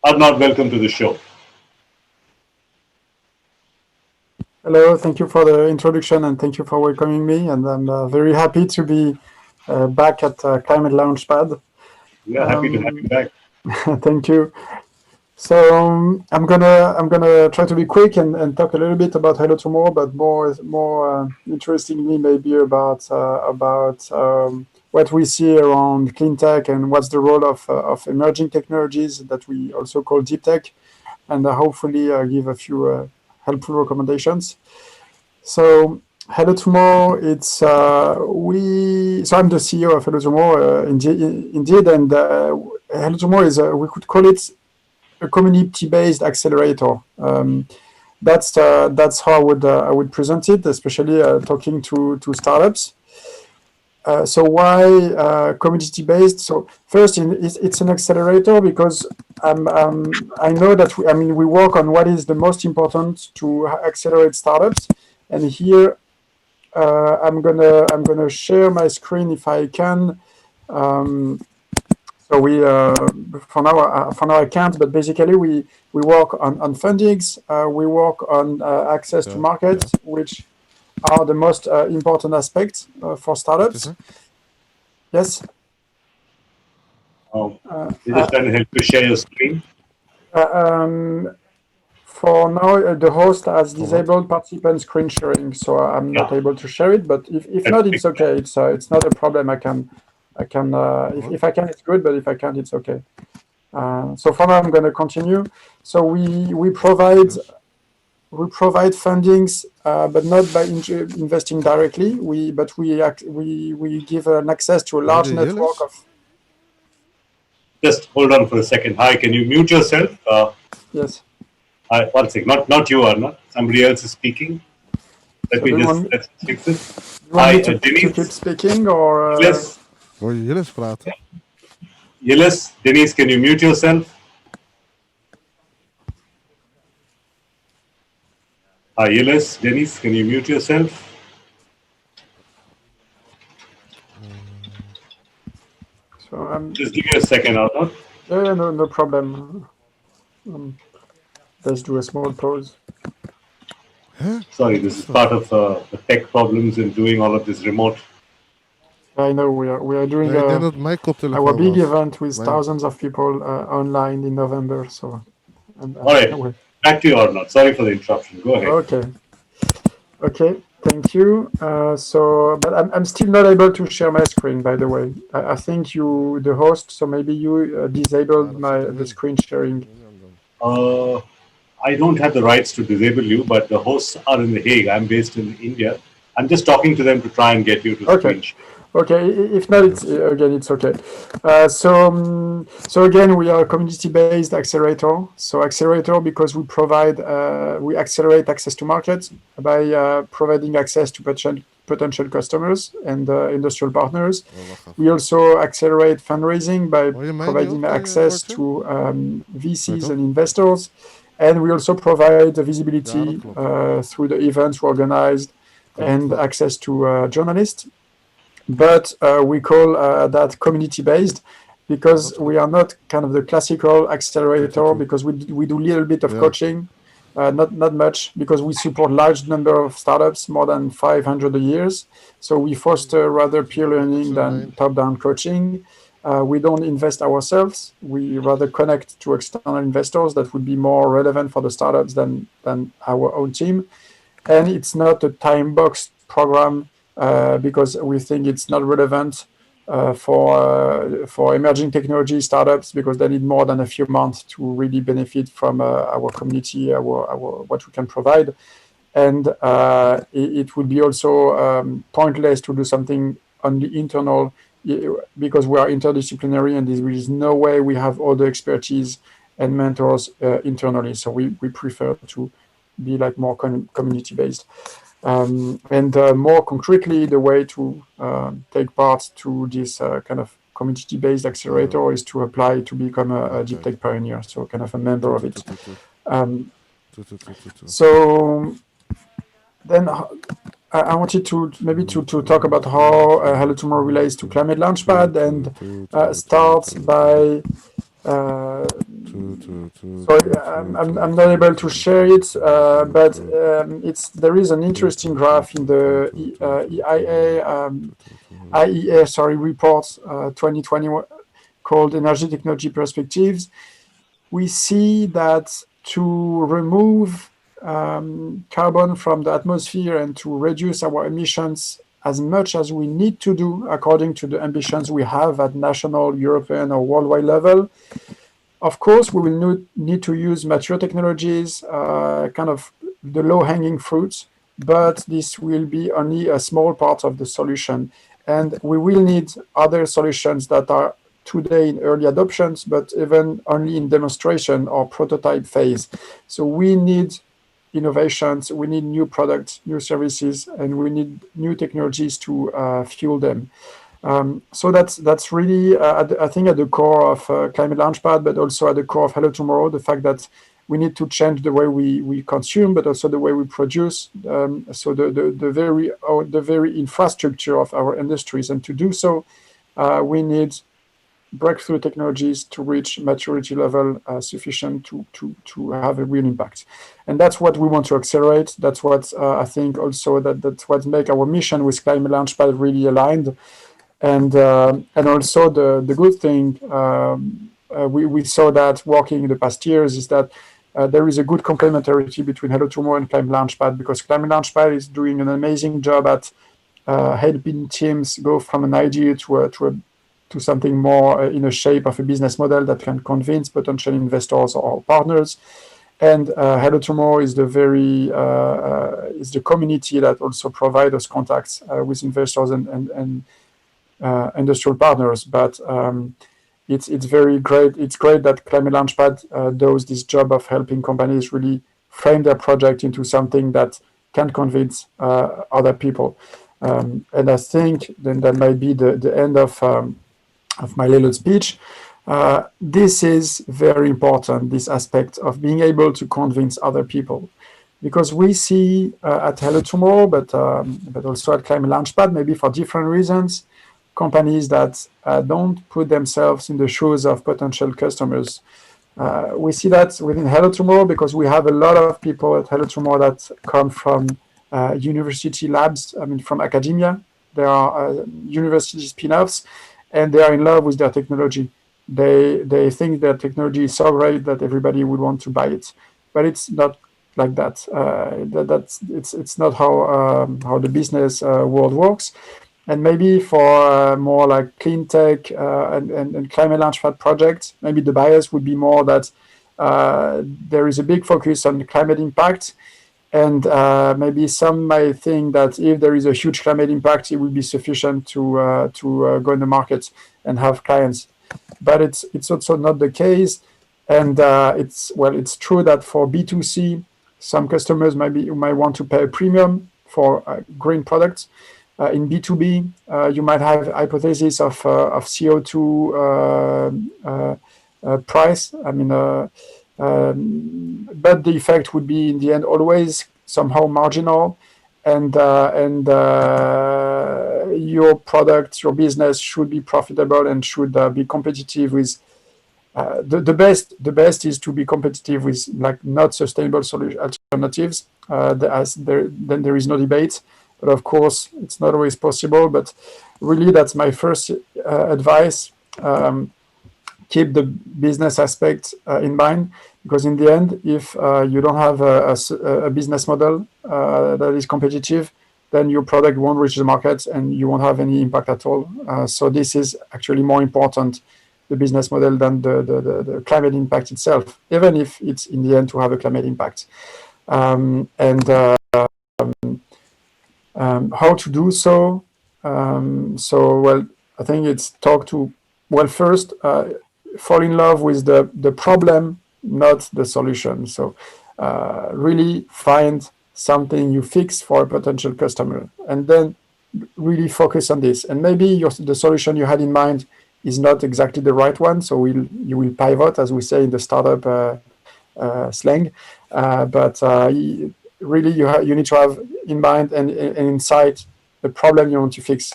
Arnaud, welcome to the show. Hello, thank you for the introduction and thank you for welcoming me. And I'm very happy to be back at ClimateLaunchpad. We are happy to have you back. Thank you. So I'm gonna try to be quick and talk a little bit about Hello Tomorrow, but more interestingly maybe about what we see around clean tech and what's the role of emerging technologies that we also call deep tech, and hopefully give a few helpful recommendations. So Hello Tomorrow, it's we. So I'm the CEO of Hello Tomorrow, indeed, and Hello Tomorrow is we could call it a community-based accelerator. That's how I would present it, especially talking to startups. So why community-based? So first, it's an accelerator because I know that we work on what is the most important to accelerate startups, and here I'm gonna share my screen if I can. So we for now I can't, but basically we work on fundings, we work on access to markets, which are the most important aspects for startups. Yes. You just trying to help you share your screen. For now, the host has disabled participant screen sharing, so I'm not able to share it. But if not, it's okay. It's not a problem. I can. If I can, it's good. But if I can't, it's okay. So for now, I'm going to continue. So we provide fundings, but not by investing directly. We give an access to a large network of. Just hold on for a second. Hi, can you mute yourself? Yes. One second. Not you, Arnaud. Somebody else is speaking. Let's fix it. Hi, to keep speaking or. Yes. Yillis praten. Yillis, Denise, can you mute yourself? Hi, Yillis, Denise, can you mute yourself? So just give me a second, Arnaud. Yeah, no problem. Let's do a small pause. Sorry, this is part of the tech problems in doing all of this remote. I know we are doing our big event with thousands of people online in November. So, all right, back to you, Arnaud. Sorry for the interruption. Go ahead. Okay. Thank you. But I'm still not able to share my screen. By the way, I think you, the host, so maybe you disabled the screen sharing. I don't have the rights to disable you, but the hosts are in The Hague. I'm based in India. I'm just talking to them to try and get you to screen share. Okay, if not, it's okay. So again, we are a community-based accelerator. So accelerator because we accelerate access to markets by providing access to potential customers and industrial partners. We also accelerate fundraising by providing access to VCs and investors. And we also provide visibility through the events we organized and access to journalists. But we call that community-based because we are not kind of the classical accelerator because we do a little bit of coaching, not much because we support large number of startups, more than 500 a year. So we foster rather peer learning than top-down coaching. We don't invest ourselves. We rather connect to external investors that would be more relevant for the startups than our own team. And it's not a time-boxed program because we think it's not relevant for emerging technology startups because they need more than a few months to really benefit from our community, what we can provide. And it would be also pointless to do something only internal because we are interdisciplinary and there is no way we have all the expertise and mentors internally. So we prefer to be like more community-based. And more concretely, the way to take part to this kind of community-based accelerator is to apply to become a deep tech pioneer, so kind of a member of it. So then I wanted to maybe to talk about how Hello Tomorrow relates to ClimateLaunchpad and start by Sorry, I'm not able to share it, but there is an interesting graph in the IEA report 2021 called Energy Technology Perspectives. We see that to remove carbon from the atmosphere and to reduce our emissions as much as we need to do according to the ambitions we have at national, European, or worldwide level, of course, we will need to use mature technologies, kind of the low-hanging fruits, but this will be only a small part of the solution. And we will need other solutions that are today in early adoptions, but even only in demonstration or prototype phase. So we need innovations, we need new products, new services, and we need new technologies to fuel them. So that's really, I think, at the core of ClimateLaunchpad, but also at the core of Hello Tomorrow, the fact that we need to change the way we consume, but also the way we produce. So the very infrastructure of our industries, and to do so, we need breakthrough technologies to reach maturity level sufficient to have a real impact. And that's what we want to accelerate. That's what I think also that's what makes our mission with ClimateLaunchpad really aligned. And also the good thing, we saw that working in the past years, is that there is a good complementarity between Hello Tomorrow and ClimateLaunchpad, because ClimateLaunchpad is doing an amazing job at helping teams go from an idea to something more in a shape of a business model that can convince potential investors or partners. And Hello Tomorrow is is the community that also provides us contacts with investors and industrial partners. But it's very great. It's great that ClimateLaunchpad does this job of helping companies really frame their project into something that can convince other people. And I think then that might be the end of my little speech. This is very important, this aspect of being able to convince other people. Because we see at Hello Tomorrow, but also at ClimateLaunchpad, maybe for different reasons, companies that don't put themselves in the shoes of potential customers. We see that within Hello Tomorrow because we have a lot of people at Hello Tomorrow that come from university labs, from academia. There are university spin-offs, and they are in love with their technology. They think their technology is so great that everybody would want to buy it. But it's not like that. It's not how the business world works. And maybe for more like clean tech and ClimateLaunchpad projects, maybe the bias would be more that there is a big focus on climate impact. And maybe some might think that if there is a huge climate impact, it will be sufficient to go in the market and have clients. But it's also not the case. And it's true that for B2C, some customers might want to pay a premium for green products. In B2B, you might have hypothesis of CO2 price. But the effect would be in the end always somehow marginal, and your product, your business should be profitable and should be competitive with. The best is to be competitive with like not sustainable alternatives. Then there is no debate. But of course, it's not always possible. But really, that's my first advice. Keep the business aspect in mind, because in the end, if you don't have a business model that is competitive, then your product won't reach the market and you won't have any impact at all. So this is actually more important, the business model, than the climate impact itself, even if it's in the end to have a climate impact. How to do so? I think it's first, fall in love with the problem, not the solution. So really find something you fix for a potential customer, and then really focus on this. And maybe the solution you had in mind is not exactly the right one, so you will pivot, as we say in the startup slang. But really, you need to have in mind and insight the problem you want to fix.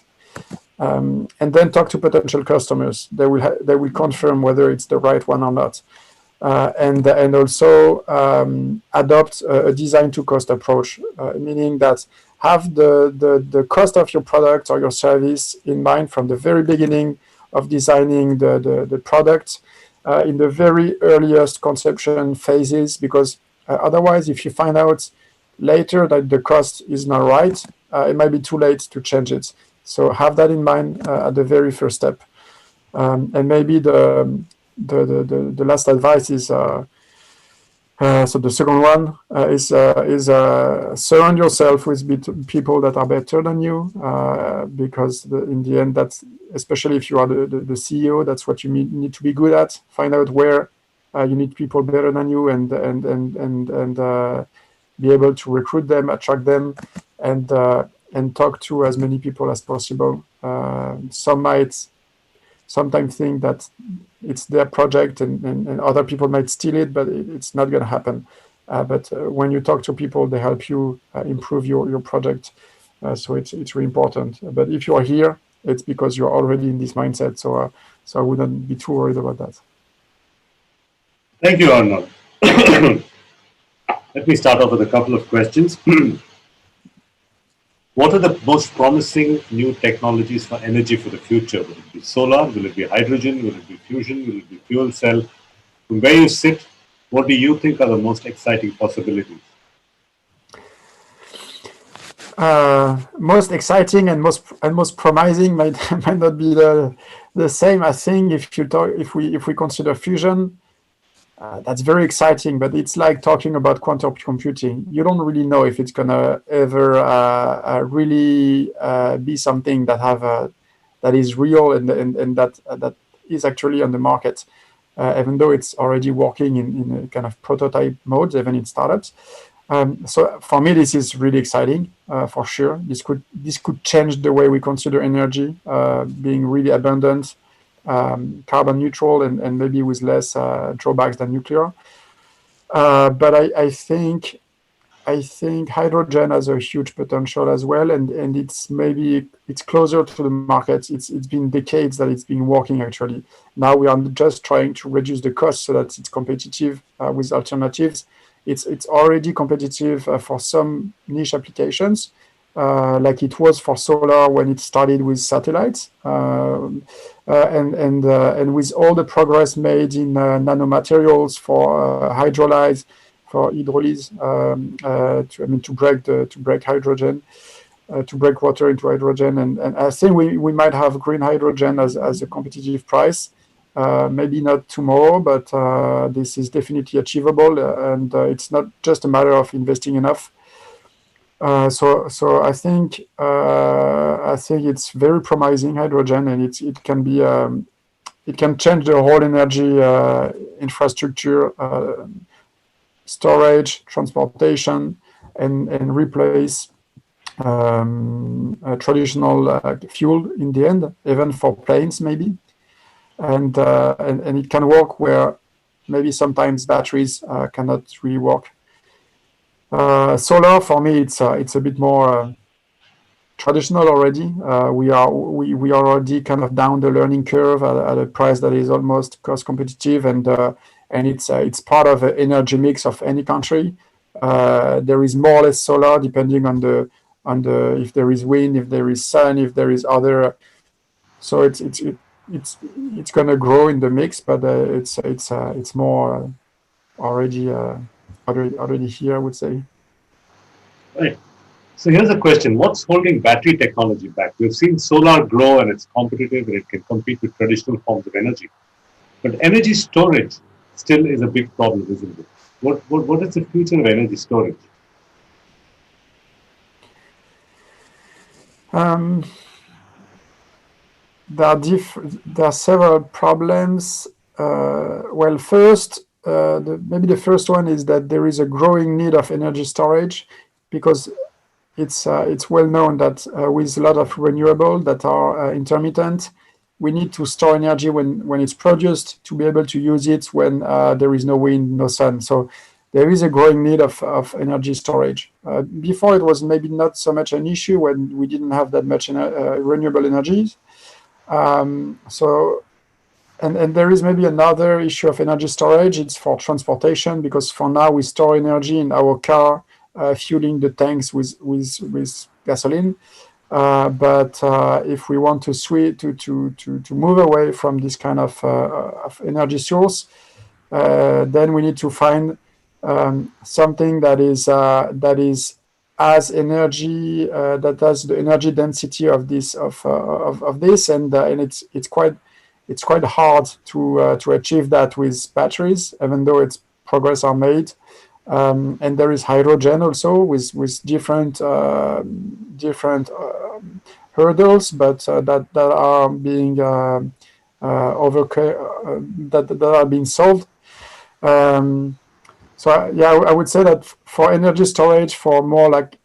And then talk to potential customers. They will confirm whether it's the right one or not. and also adopt a design to cost approach, meaning that have the cost of your product or your service in mind from the very beginning of designing the product in the very earliest conception phases, because otherwise, if you find out later that the cost is not right, it might be too late to change it. So have that in mind at the very first step. And maybe the last advice is so the second one is surround yourself with people that are better than you, because in the end, that's, especially if you are the CEO, that's what you need to be good at. Find out where you need people better than you, and be able to recruit them, attract them, and talk to as many people as possible. Some might sometimes think that it's their project, and other people might steal it, but it's not going to happen. But when you talk to people, they help you improve your project. So it's really important. But if you are here, it's because you're already in this mindset. So I wouldn't be too worried about that. Thank you, Arnaud. Let me start off with a couple of questions. What are the most promising new technologies for energy for the future? Will it be solar? Will it be hydrogen? Will it be fusion? Will it be fuel cell? From where you sit, what do you think are the most exciting possibilities? Most exciting and most promising might not be the same. I think if we consider fusion, that's very exciting, but it's like talking about quantum computing. You don't really know if it's gonna ever really be something that is real and that is actually on the market, even though it's already working in a kind of prototype mode, even in startups. So for me, this is really exciting, for sure. This could change the way we consider energy, being really abundant, carbon neutral, and maybe with less drawbacks than nuclear. But I think hydrogen has a huge potential as well, and it's closer to the market. It's been decades that it's been working actually. Now we are just trying to reduce the cost so that it's competitive with alternatives. It's already competitive for some niche applications, like it was for solar when it started with satellites, and with all the progress made in nanomaterials for hydrolyze, for hydrolyze, to break hydrogen, to break water into hydrogen, and I think we might have green hydrogen as a competitive price. Maybe not tomorrow, but this is definitely achievable, and it's not just a matter of investing enough. So I think it's very promising, hydrogen, and it can change the whole energy infrastructure, storage, transportation, and replace traditional fuel in the end, even for planes maybe. And it can work where maybe sometimes batteries cannot really work. Solar, for me, it's a bit more traditional already. We are already kind of down the learning curve at a price that is almost cost competitive, and it's part of the energy mix of any country. There is more or less solar depending on the if there is wind, if there is sun, if there is other. So it's going to grow in the mix, but it's more already here, I would say. Right. So here's a question. What's holding battery technology back? We've seen solar grow and it's competitive and it can compete with traditional forms of energy. But energy storage still is a big problem, isn't it? What is the future of energy storage? There are several problems. Well, first, maybe the first one is that there is a growing need of energy storage, because it's well known that with a lot of renewable that are intermittent, we need to store energy when it's produced to be able to use it when there is no wind, no sun. So there is a growing need of energy storage. Before, it was maybe not so much an issue when we didn't have that much renewable energies. So and there is maybe another issue of energy storage. It's for transportation, because for now we store energy in our car, fueling the tanks with gasoline. But if we want to to move away from this kind of energy source, then we need to find something that is as energy that has the energy density of this, and it's quite hard to achieve that with batteries, even though it's progress are made. And there is hydrogen also with different hurdles, but that are being that are being solved. So yeah, I would say that for energy storage, for more like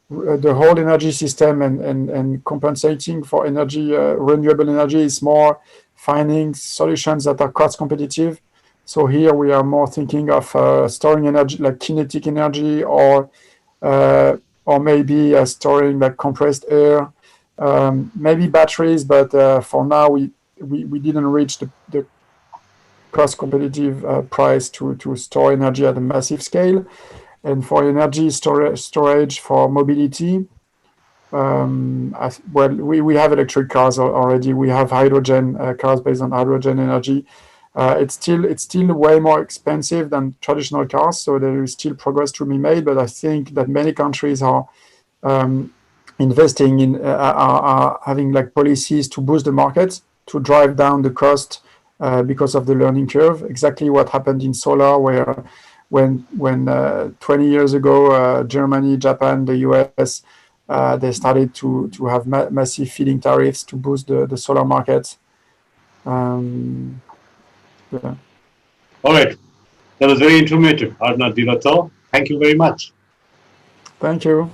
the whole energy system and compensating for energy, renewable energy, is more finding solutions that are cost competitive. So here we are more thinking of storing energy like kinetic energy, or maybe storing like compressed air, maybe batteries. But for now we didn't reach the cost competitive price to store energy at a massive scale. And for energy storage for mobility, well, we have electric cars already. We have hydrogen cars based on hydrogen energy. It's still way more expensive than traditional cars, so there is still progress to be made. But I think that many countries are investing in are having like policies to boost the market, to drive down the cost because of the learning curve. Exactly what happened in solar, where when 20 years ago, Germany, Japan, the US, they started to have massive feed-in tariffs to boost the solar market. Yeah. All right. That was very informative, Arnaud. Thank you very much. Thank you.